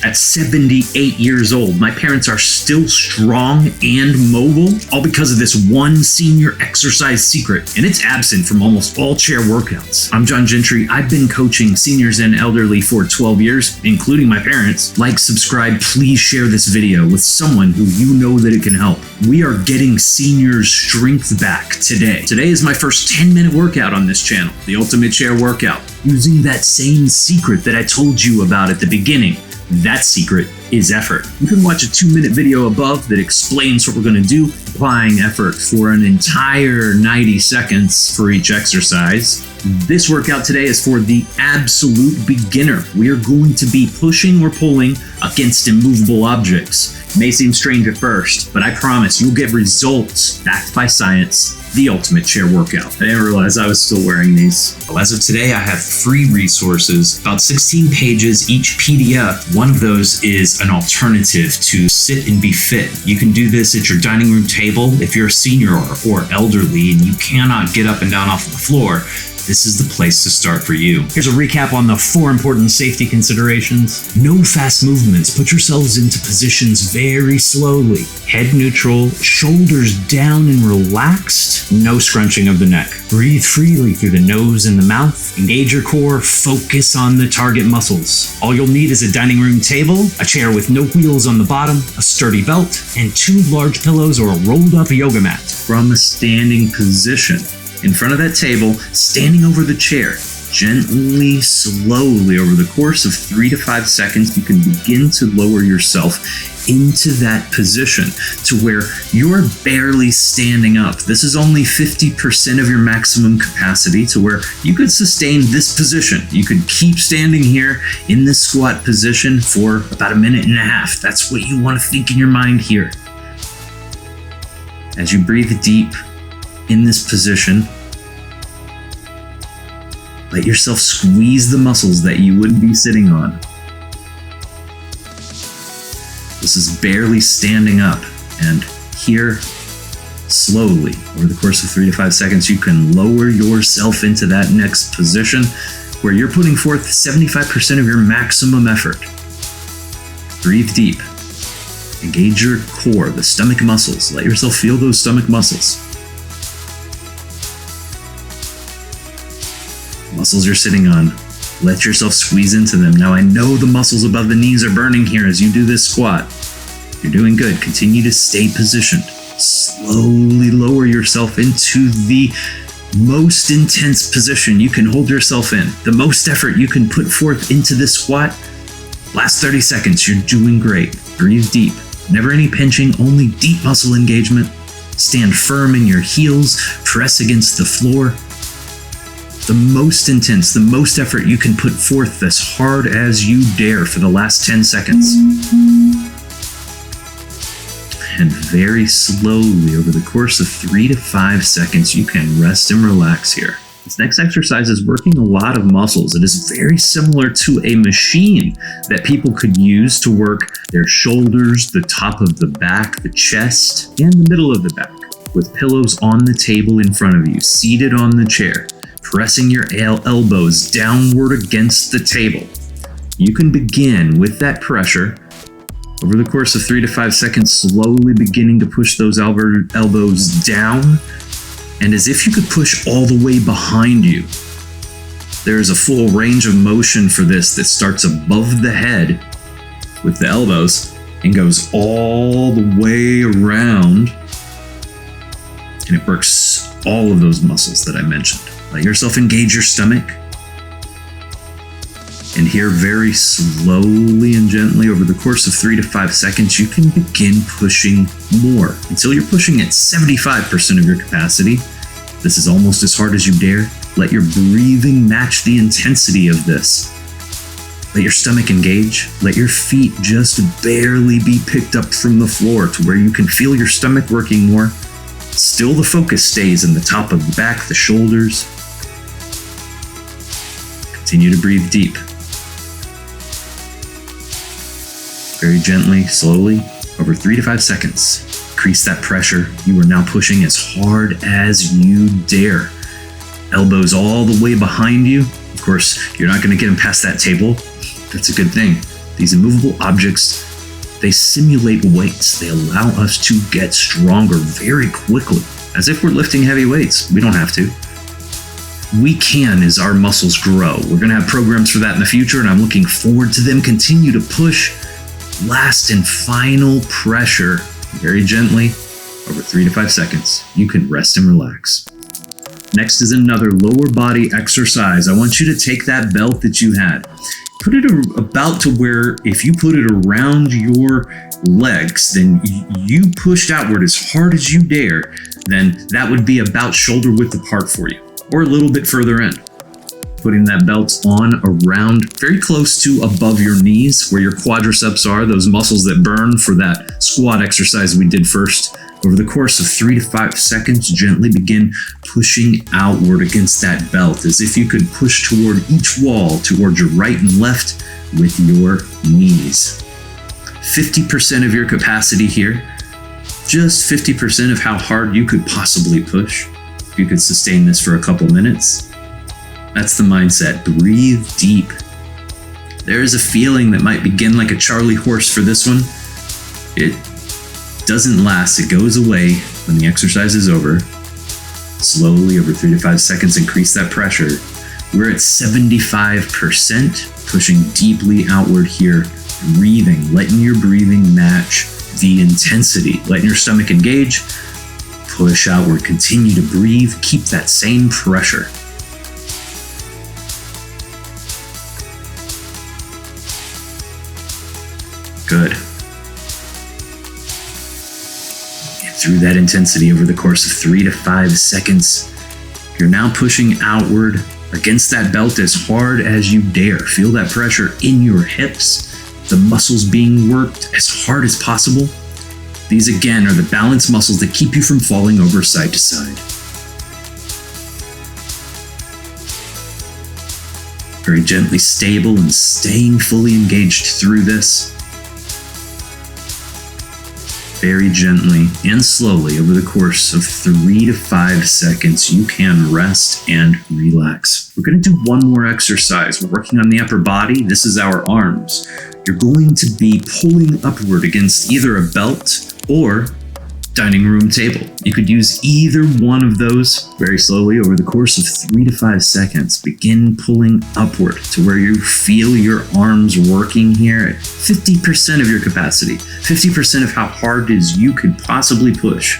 At 78 years old, my parents are still strong and mobile, all because of this one senior exercise secret, and it's absent from almost all chair workouts. I'm John Gentry. I've been coaching seniors and elderly for 12 years, including my parents. Like, subscribe, please share this video with someone who you know that it can help. We are getting seniors' strength back today. Today is my first 10-minute workout on this channel, the Ultimate Chair Workout, using that same secret that I told you about at the beginning. That secret is effort. You can watch a 2-minute video above that explains what we're going to do, applying effort for an entire 90 seconds for each exercise. This workout today is for the absolute beginner. We are going to be pushing or pulling against immovable objects. It may seem strange at first, but I promise you'll get results backed by science. The Ultimate Chair Workout. I didn't realize I was still wearing these. Well, as of today, I have free resources, about 16 pages each PDF. One of those is an alternative to Sit and Be Fit. You can do this at your dining room table if you're a senior or elderly and you cannot get up and down off of the floor. This is the place to start for you. Here's a recap on the 4 important safety considerations. No fast movements. Put yourselves into positions very slowly. Head neutral, shoulders down and relaxed. No scrunching of the neck. Breathe freely through the nose and the mouth. Engage your core. Focus on the target muscles. All you'll need is a dining room table, a chair with no wheels on the bottom, a sturdy belt, and 2 large pillows or a rolled up yoga mat. From a standing position, in front of that table, standing over the chair, gently, slowly, over the course of 3 to 5 seconds, you can begin to lower yourself into that position to where you're barely standing up. This is only 50% of your maximum capacity to where you could sustain this position. You could keep standing here in this squat position for about 1.5 minutes. That's what you want to think in your mind here. As you breathe deep in this position, let yourself squeeze the muscles that you would be sitting on. This is barely standing up, and here, slowly, over the course of 3 to 5 seconds, you can lower yourself into that next position where you're putting forth 75% of your maximum effort. Breathe deep. Engage your core, the stomach muscles. Let yourself feel those stomach muscles. Muscles you're sitting on, let yourself squeeze into them. Now I know the muscles above the knees are burning here as you do this squat. You're doing good. Continue to stay positioned. Slowly lower yourself into the most intense position you can hold yourself in. The most effort you can put forth into this squat. Last 30 seconds, you're doing great. Breathe deep. Never any pinching, only deep muscle engagement. Stand firm in your heels. Press against the floor. The most intense, the most effort you can put forth as hard as you dare for the last 10 seconds. And very slowly, over the course of 3 to 5 seconds, you can rest and relax here. This next exercise is working a lot of muscles. It is very similar to a machine that people could use to work their shoulders, the top of the back, the chest, and the middle of the back, with pillows on the table in front of you, seated on the chair. Pressing your elbows downward against the table. You can begin with that pressure over the course of 3 to 5 seconds, slowly beginning to push those elbows down. And as if you could push all the way behind you. There is a full range of motion for this that starts above the head with the elbows and goes all the way around. And it works all of those muscles that I mentioned. Let yourself engage your stomach. And here, very slowly and gently, over the course of 3 to 5 seconds, you can begin pushing more until you're pushing at 75% of your capacity. This is almost as hard as you dare. Let your breathing match the intensity of this. Let your stomach engage. Let your feet just barely be picked up from the floor to where you can feel your stomach working more. Still, the focus stays in the top of the back, the shoulders. Continue to breathe deep. Very gently, slowly, over 3 to 5 seconds. Increase that pressure. You are now pushing as hard as you dare. Elbows all the way behind you. Of course, you're not going to get them past that table. That's a good thing. These immovable objects, they simulate weights. They allow us to get stronger very quickly, as if we're lifting heavy weights. We don't have to. We can as our muscles grow. We're going to have programs for that in the future, and I'm looking forward to them. Continue to push. Last and final pressure, very gently, over 3 to 5 seconds. You can rest and relax. Next is another lower body exercise. I want you to take that belt that you had, put it about to where if you put it around your legs, then you pushed outward as hard as you dare, then that would be about shoulder width apart for you, or a little bit further in. Putting that belt on around very close to above your knees where your quadriceps are, those muscles that burn for that squat exercise we did first. Over the course of 3 to 5 seconds, gently begin pushing outward against that belt as if you could push toward each wall toward your right and left with your knees. 50% of your capacity here, just 50% of how hard you could possibly push. If you could sustain this for a couple minutes. That's the mindset. Breathe deep. There is a feeling that might begin like a Charlie horse for this one. It doesn't last. It goes away when the exercise is over. Slowly, over 3 to 5 seconds, increase that pressure. We're at 75%, pushing deeply outward here. Breathing, letting your breathing match the intensity. Letting your stomach engage. Push outward. Continue to breathe. Keep that same pressure. Good. And through that intensity over the course of 3 to 5 seconds, you're now pushing outward against that belt as hard as you dare. Feel that pressure in your hips, the muscles being worked as hard as possible. These again are the balance muscles that keep you from falling over side to side. Very gently stable and staying fully engaged through this. Very gently and slowly over the course of 3 to 5 seconds, you can rest and relax. We're going to do one more exercise. We're working on the upper body. This is our arms. You're going to be pulling upward against either a belt or dining room table. You could use either one of those very slowly over the course of 3 to 5 seconds. Begin pulling upward to where you feel your arms working here at 50% of your capacity, 50% of how hard it is you could possibly push.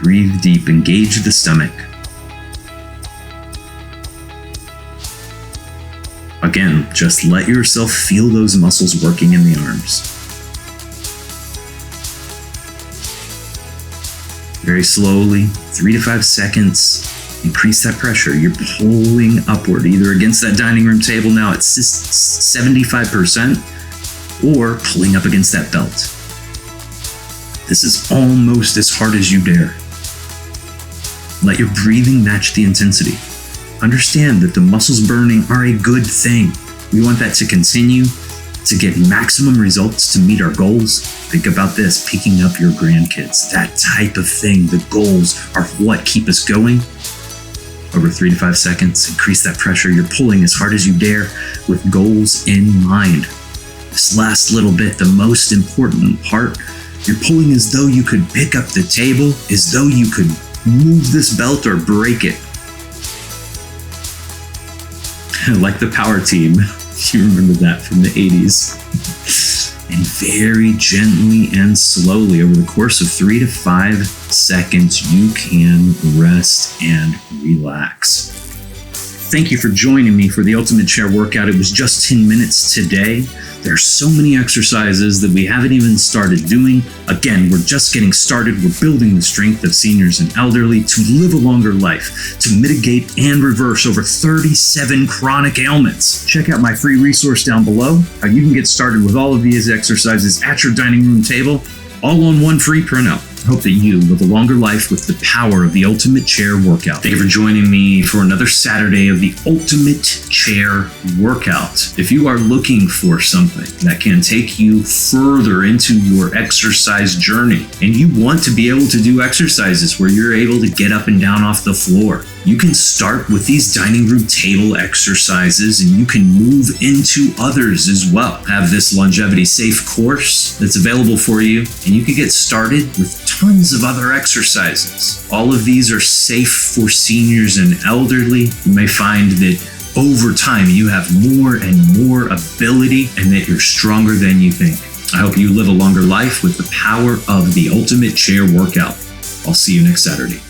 Breathe deep, engage the stomach. Again, just let yourself feel those muscles working in the arms. Very slowly, 3 to 5 seconds, increase that pressure. You're pulling upward, either against that dining room table now at 75%, or pulling up against that belt. This is almost as hard as you dare. Let your breathing match the intensity. Understand that the muscles burning are a good thing. We want that to continue to get maximum results to meet our goals. Think about this, picking up your grandkids, that type of thing. The goals are what keep us going. Over 3 to 5 seconds, increase that pressure. You're pulling as hard as you dare with goals in mind. This last little bit, the most important part, you're pulling as though you could pick up the table, as though you could move this belt or break it. Like the Power Team. You remember that from the 80s. And very gently and slowly over the course of 3 to 5 seconds, you can rest and relax. Thank you for joining me for the Ultimate Chair Workout. It was just 10 minutes today. There's so many exercises that we haven't even started doing. Again, we're just getting started. We're building the strength of seniors and elderly to live a longer life, to mitigate and reverse over 37 chronic ailments. Check out my free resource down below, how you can get started with all of these exercises at your dining room table, all on one free printout. I hope that you live a longer life with the power of the Ultimate Chair Workout. Thank you for joining me for another Saturday of the Ultimate Chair Workout. If you are looking for something that can take you further into your exercise journey, and you want to be able to do exercises where you're able to get up and down off the floor, you can start with these dining room table exercises, and you can move into others as well. I have this longevity safe course that's available for you, and you can get started with tons of other exercises. All of these are safe for seniors and elderly. You may find that over time you have more and more ability and that you're stronger than you think. I hope you live a longer life with the power of the Ultimate Chair Workout. I'll see you next Saturday.